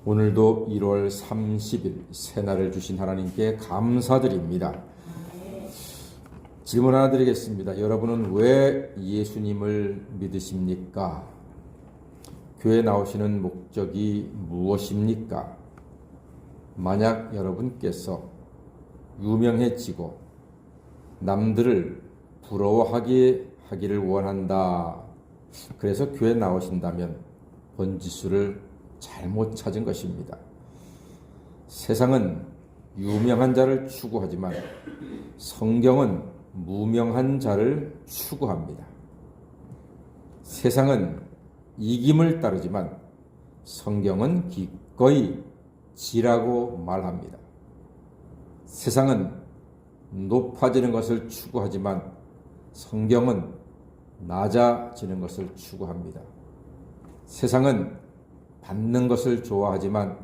오늘도 1월 30일 새날을 주신 하나님께 감사드립니다. 질문 하나 드리겠습니다. 여러분은 왜 예수님을 믿으십니까? 교회 나오시는 목적이 무엇입니까? 만약 여러분께서 유명해지고 남들을 부러워하게 하기를 원한다. 그래서 교회 나오신다면 번지수를 잘못 찾은 것입니다. 세상은 유명한 자를 추구하지만 성경은 무명한 자를 추구합니다. 세상은 이김을 따르지만 성경은 기꺼이 지라고 말합니다. 세상은 높아지는 것을 추구하지만 성경은 낮아지는 것을 추구합니다. 세상은 받는 것을 좋아하지만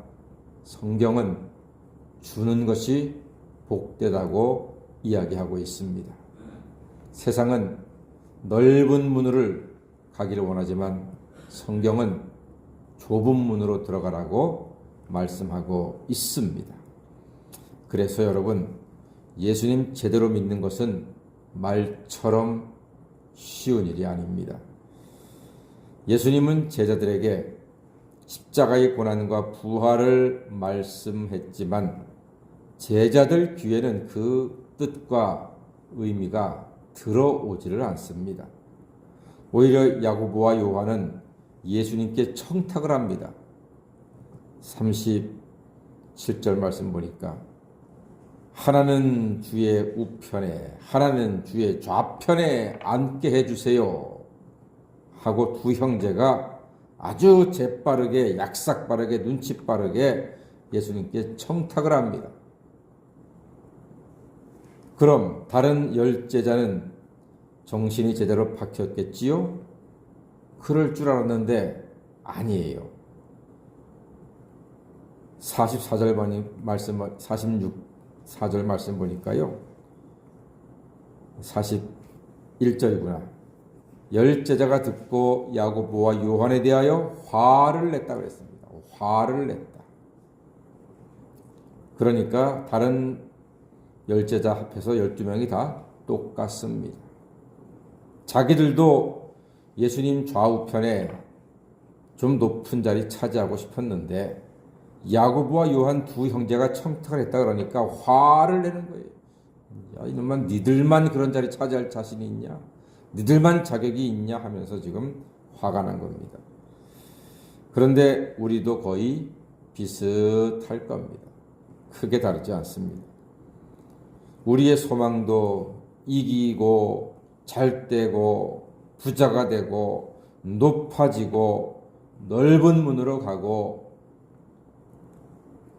성경은 주는 것이 복되다고 이야기하고 있습니다. 세상은 넓은 문으로 가기를 원하지만 성경은 좁은 문으로 들어가라고 말씀하고 있습니다. 그래서 여러분, 예수님 제대로 믿는 것은 말처럼 쉬운 일이 아닙니다. 예수님은 제자들에게 십자가의 고난과 부활을 말씀했지만 제자들 귀에는 그 뜻과 의미가 들어오지를 않습니다. 오히려 야고보와 요한은 예수님께 청탁을 합니다. 37절 말씀 보니까 하나는 주의 우편에 하나는 주의 좌편에 앉게 해주세요 하고 두 형제가 아주 재빠르게 약삭빠르게 눈치 빠르게 예수님께 청탁을 합니다. 그럼 다른 10제자는 정신이 제대로 박혔겠지요? 그럴 줄 알았는데 아니에요. 44절 말씀, 46절 말씀 보니까요. 41절이구나. 10제자가 듣고 야고보와 요한에 대하여 화를 냈다 그랬습니다. 화를 냈다. 그러니까 다른 10제자 합해서 12명이 다 똑같습니다. 자기들도 예수님 좌우편에 좀 높은 자리 차지하고 싶었는데 야고보와 요한 두 형제가 청탁을 했다 그러니까 화를 내는 거예요. 야, 이놈아, 니들만 그런 자리 차지할 자신이 있냐? 니들만 자격이 있냐 하면서 지금 화가 난 겁니다. 그런데 우리도 거의 비슷할 겁니다. 크게 다르지 않습니다. 우리의 소망도 이기고 잘되고 부자가 되고 높아지고 넓은 문으로 가고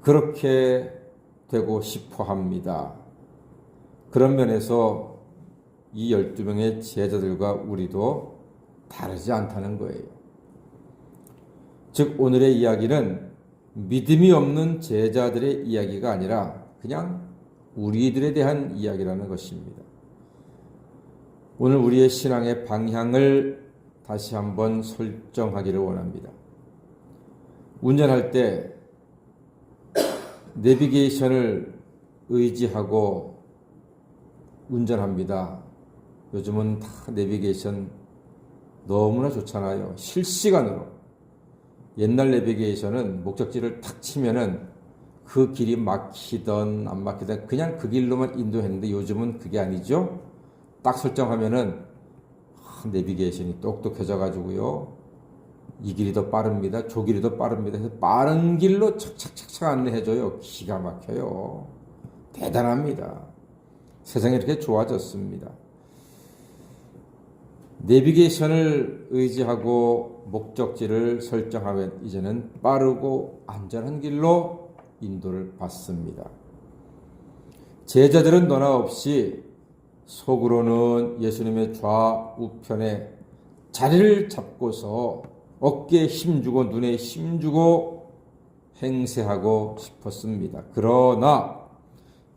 그렇게 되고 싶어 합니다. 그런 면에서 이 12명의 제자들과 우리도 다르지 않다는 거예요. 즉 오늘의 이야기는 믿음이 없는 제자들의 이야기가 아니라 그냥 우리들에 대한 이야기라는 것입니다. 오늘 우리의 신앙의 방향을 다시 한번 설정하기를 원합니다. 운전할 때 내비게이션을 의지하고 운전합니다. 요즘은 다 내비게이션 너무나 좋잖아요. 실시간으로. 옛날 내비게이션은 목적지를 탁 치면은 그 길이 막히든 안 막히든 그냥 그 길로만 인도했는데 요즘은 그게 아니죠. 딱 설정하면은 내비게이션이 똑똑해져 가지고요. 이 길이 더 빠릅니다. 저 길이 더 빠릅니다. 그래서 빠른 길로 착착착착 안내해줘요. 기가 막혀요. 대단합니다. 세상이 이렇게 좋아졌습니다. 내비게이션을 의지하고 목적지를 설정하면 이제는 빠르고 안전한 길로 인도를 받습니다. 제자들은 너나 없이 속으로는 예수님의 좌우편에 자리를 잡고서 어깨에 힘주고 눈에 힘주고 행세하고 싶었습니다. 그러나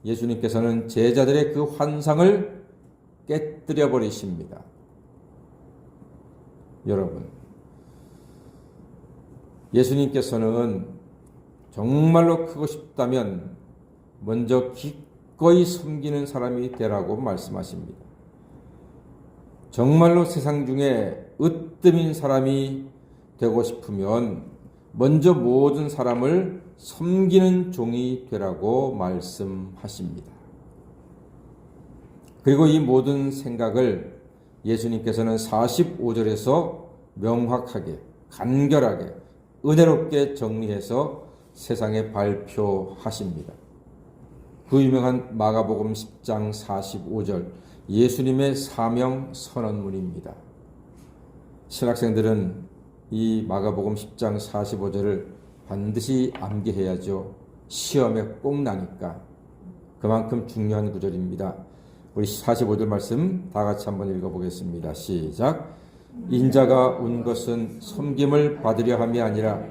예수님께서는 제자들의 그 환상을 깨뜨려 버리십니다. 여러분, 예수님께서는 정말로 크고 싶다면 먼저 기꺼이 섬기는 사람이 되라고 말씀하십니다. 정말로 세상 중에 으뜸인 사람이 되고 싶으면 먼저 모든 사람을 섬기는 종이 되라고 말씀하십니다. 그리고 이 모든 생각을 예수님께서는 45절에서 명확하게, 간결하게, 은혜롭게 정리해서 세상에 발표하십니다. 그 유명한 마가복음 10장 45절, 예수님의 사명 선언문입니다. 신학생들은 이 마가복음 10장 45절을 반드시 암기해야죠. 시험에 꼭 나니까. 그만큼 중요한 구절입니다. 우리 45절 말씀 다 같이 한번 읽어보겠습니다. 시작. 인자가 온 것은 섬김을 받으려 함이 아니라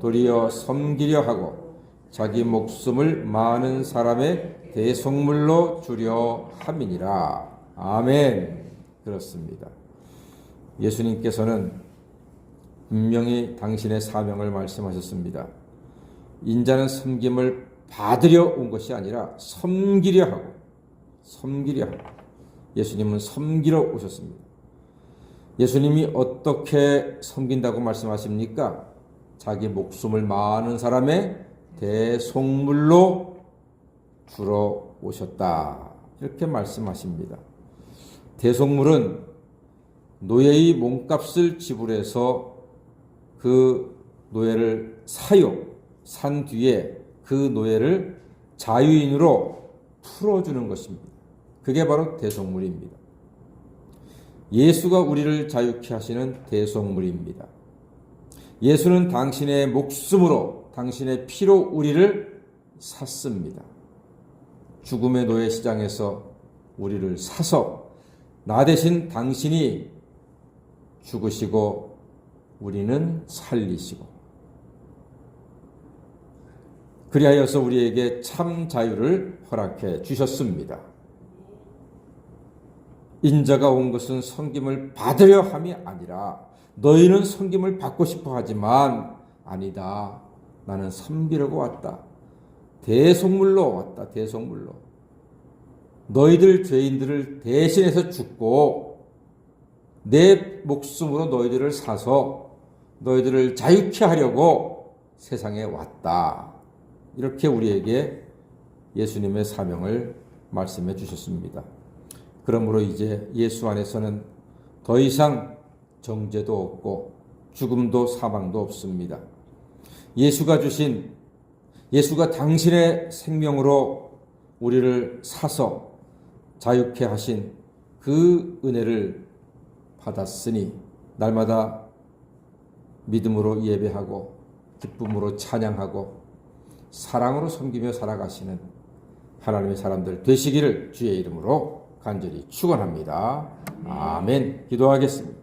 도리어 섬기려 하고 자기 목숨을 많은 사람의 대속물로 주려 함이니라. 아멘. 그렇습니다. 예수님께서는 분명히 당신의 사명을 말씀하셨습니다. 인자는 섬김을 받으려 온 것이 아니라 섬기려 하고, 예수님은 섬기러 오셨습니다. 예수님이 어떻게 섬긴다고 말씀하십니까? 자기 목숨을 많은 사람의 대속물로 주러 오셨다. 이렇게 말씀하십니다. 대속물은 노예의 몸값을 지불해서 그 노예를 산 뒤에 그 노예를 자유인으로 풀어주는 것입니다. 그게 바로 대속물입니다. 예수가 우리를 자유케 하시는 대속물입니다. 예수는 당신의 목숨으로, 당신의 피로 우리를 샀습니다. 죽음의 노예 시장에서 우리를 사서 나 대신 당신이 죽으시고 우리는 살리시고, 그리하여서 우리에게 참 자유를 허락해 주셨습니다. 인자가 온 것은 섬김을 받으려 함이 아니라 너희는 섬김을 받고 싶어 하지만 아니다. 나는 섬기려고 왔다. 대속물로 왔다. 대속물로. 너희들 죄인들을 대신해서 죽고 내 목숨으로 너희들을 사서 너희들을 자유케 하려고 세상에 왔다. 이렇게 우리에게 예수님의 사명을 말씀해 주셨습니다. 그러므로 이제 예수 안에서는 더 이상 정죄도 없고 죽음도 사망도 없습니다. 예수가 당신의 생명으로 우리를 사서 자유케 하신 그 은혜를 받았으니 날마다 믿음으로 예배하고 기쁨으로 찬양하고 사랑으로 섬기며 살아가시는 하나님의 사람들 되시기를 주의 이름으로 간절히 축원합니다. 아멘. 기도하겠습니다.